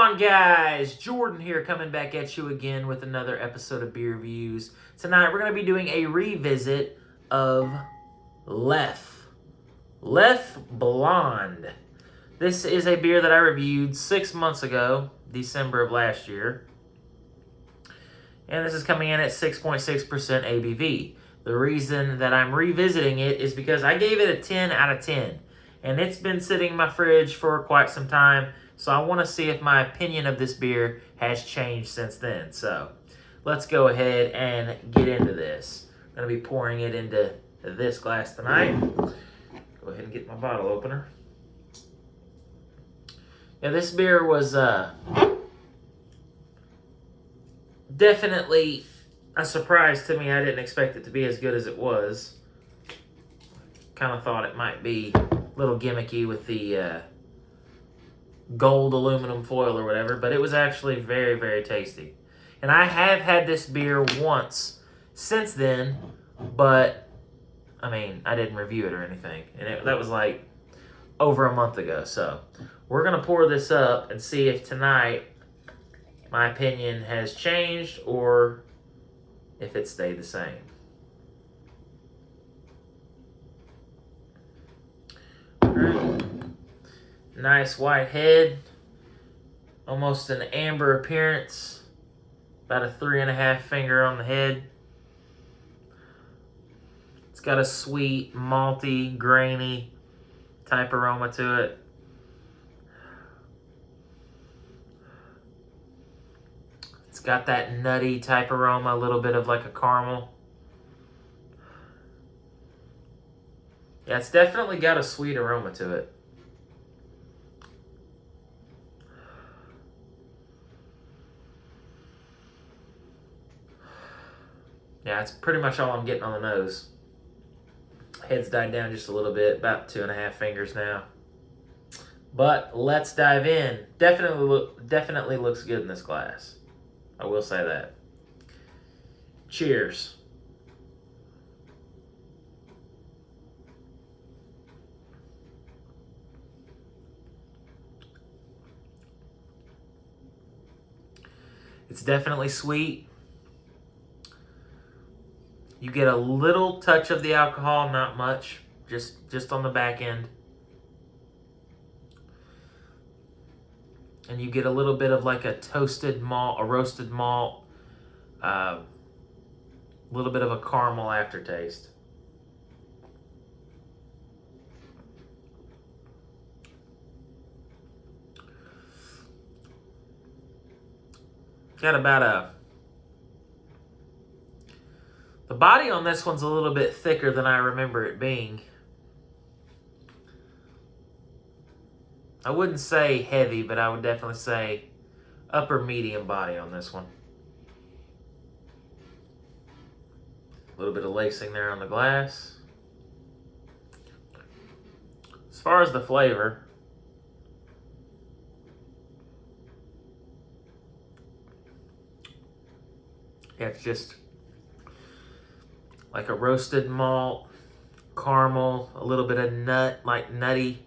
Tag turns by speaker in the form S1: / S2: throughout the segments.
S1: on, guys? Jordan here, coming back at you again with another episode of Beer Reviews. Tonight, we're going to be doing a revisit of Leffe. Leffe Blonde. This is a beer that I reviewed 6 months ago, December of last year. And this is coming in at 6.6% ABV. The reason that I'm revisiting it is because I gave it a 10 out of 10. And it's been sitting in my fridge for quite some time. So I want to see if my opinion of this beer has changed since then. So let's go ahead and get into this. I'm going to be pouring it into this glass tonight. Go ahead and get my bottle opener. Yeah, this beer was definitely a surprise to me. I didn't expect it to be as good as it was. Kind of thought it might be a little gimmicky with the gold aluminum foil or whatever, but it was actually very, very tasty. And I have had this beer once since then, but I mean, I didn't review it or anything. And that was like over a month ago. So we're going to pour this up and see if tonight my opinion has changed or if it stayed the same. All right. Nice white head. Almost an amber appearance. About a 3.5 finger on the head. It's got a sweet, malty, grainy type aroma to it. It's got that nutty type aroma, a little bit of like a caramel. Yeah, it's definitely got a sweet aroma to it. Yeah, it's pretty much all I'm getting on the nose. Head's died down just a little bit, about 2.5 fingers now. But let's dive in. Definitely looks good in this glass. I will say that. Cheers. It's definitely sweet. You get a little touch of the alcohol, not much, just on the back end. And you get a little bit of like a toasted malt, a roasted malt, a little bit of a caramel aftertaste. Got about the body on this one's a little bit thicker than I remember it being. I wouldn't say heavy, but I would definitely say upper medium body on this one. A little bit of lacing there on the glass. As far as the flavor, yeah, it's just like a roasted malt, caramel, a little bit of nut, like nutty.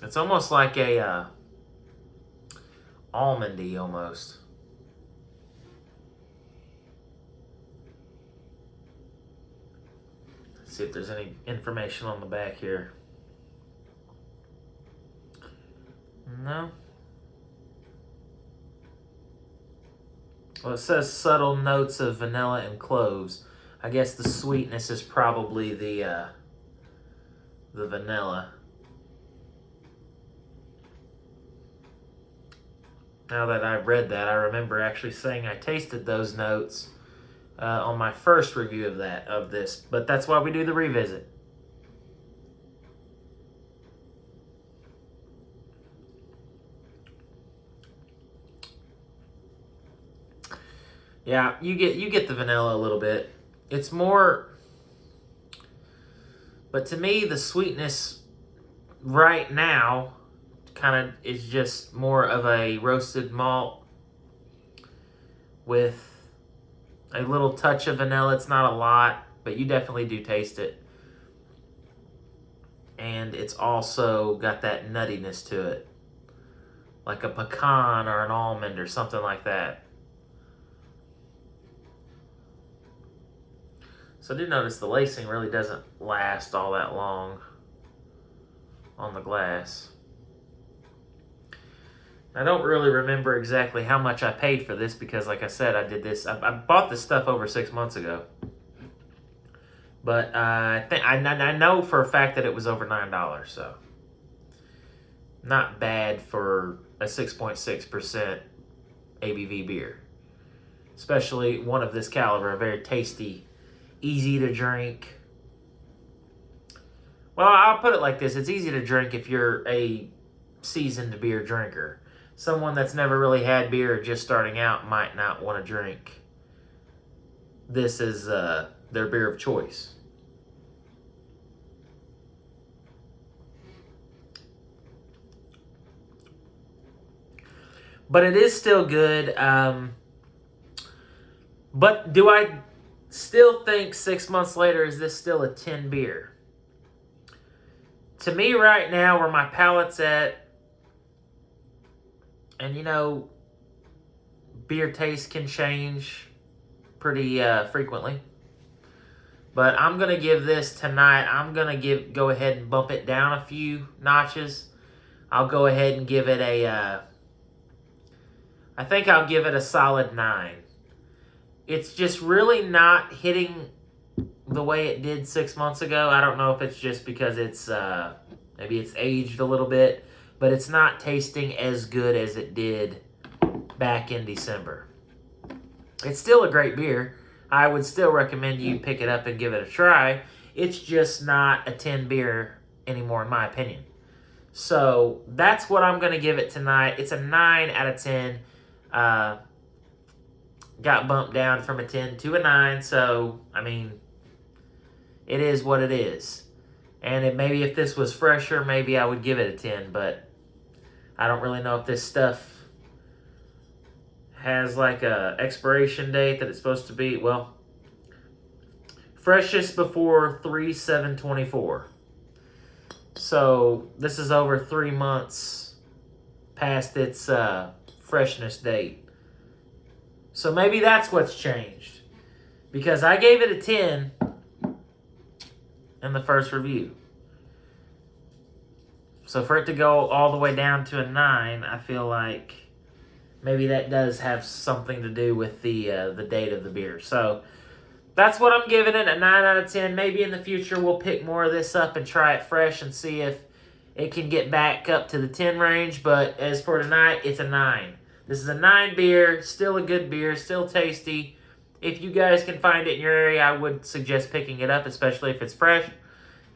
S1: It's almost like a almondy almost. Let's see if there's any information on the back here. No. Well, it says subtle notes of vanilla and cloves. I guess the sweetness is probably the vanilla. Now that I've read that, I remember actually saying I tasted those notes on my first review of this. But that's why we do the revisit. Yeah, you get the vanilla a little bit. It's more, but to me, the sweetness right now kind of is just more of a roasted malt with a little touch of vanilla. It's not a lot, but you definitely do taste it. and it's also got that nuttiness to it, like a pecan or an almond or something like that. So I did notice the lacing really doesn't last all that long on the glass. I don't really remember exactly how much I paid for this because, like I said, I bought this stuff over 6 months ago. But I know for a fact that it was over $9, so not bad for a 6.6% ABV beer. Especially one of this caliber, a very tasty, easy to drink. Well, I'll put it like this. It's easy to drink if you're a seasoned beer drinker. Someone that's never really had beer or just starting out might not want to drink this as their beer of choice. But it is still good. But do I still think 6 months later, is this still a 10 beer? To me right now, where my palate's at, and you know, beer taste can change pretty frequently. But I'm going to give this tonight, I'm going to go ahead and bump it down a few notches. I'll go ahead and give it a, I think I'll give it a solid 9. It's just really not hitting the way it did 6 months ago. I don't know if it's just because it's, maybe it's aged a little bit, but it's not tasting as good as it did back in December. It's still a great beer. I would still recommend you pick it up and give it a try. It's just not a 10 beer anymore, in my opinion. So that's what I'm going to give it tonight. It's a 9 out of 10. Got bumped down from a 10 to a 9. So, I mean, it is what it is. And maybe if this was fresher, maybe I would give it a 10. But I don't really know if this stuff has like a expiration date that it's supposed to be. Well, freshest before 3/7/24. So this is over 3 months past its freshness date. So maybe that's what's changed. Because I gave it a 10 in the first review. So for it to go all the way down to a 9, I feel like maybe that does have something to do with the date of the beer. So that's what I'm giving it, a 9 out of 10. Maybe in the future we'll pick more of this up and try it fresh and see if it can get back up to the 10 range. But as for tonight, it's a 9. This is a 9 beer, still a good beer, still tasty. If you guys can find it in your area, I would suggest picking it up, especially if it's fresh.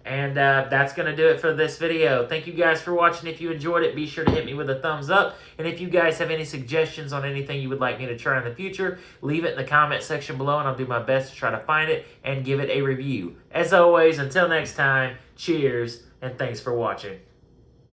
S1: And that's going to do it for this video. Thank you guys for watching. If you enjoyed it, be sure to hit me with a thumbs up. And if you guys have any suggestions on anything you would like me to try in the future, leave it in the comment section below, and I'll do my best to try to find it and give it a review. As always, until next time, cheers, and thanks for watching.